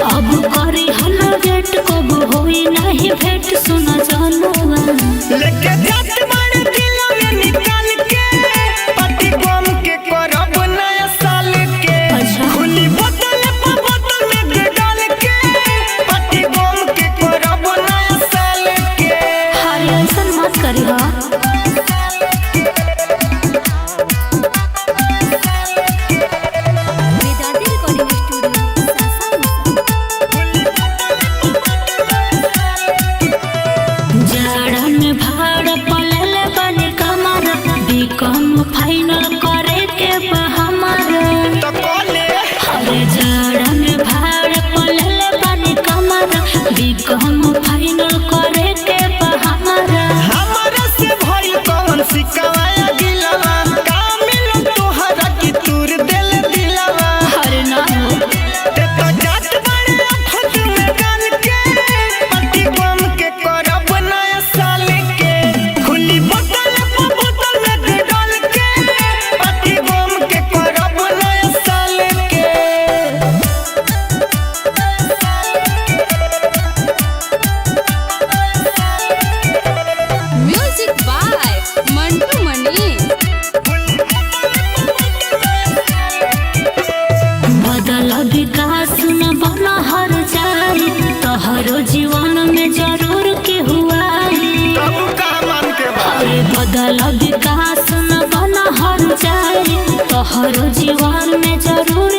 अब करी हल्ला गेट कब होई नहीं भेट सुना जानवा लेके जात बड़े दिल में निकाल के पति बम के करब नया साल के खुली बोतल पे बोतल में डाल के पति बम के करब नया साल के हर ऐसा मत करी हा कम फाइनल करे के हमारा तो कोले हरे जाड़ा में भाड़ पलले बनी कमरा भी कम फाइनल करे के हमारा हमारा से भइल कौन सिकाया गिलवा का मिलो तोहरा की तूर दिल दिलवा हरे ना ते तो जात बड़े आफत में गान के पति बम के करब नया साल के खुली बोतल पे बोतल में डाल के पति बम के करब नया साल के म्यूजिक बाय मंटू मनी बदल विकास न बना हर जाए तोहरो जीवन में जरूर के हुआ तब का मान के अरे बदल विकास न बना हर जाए तोहरो जीवन में जरूर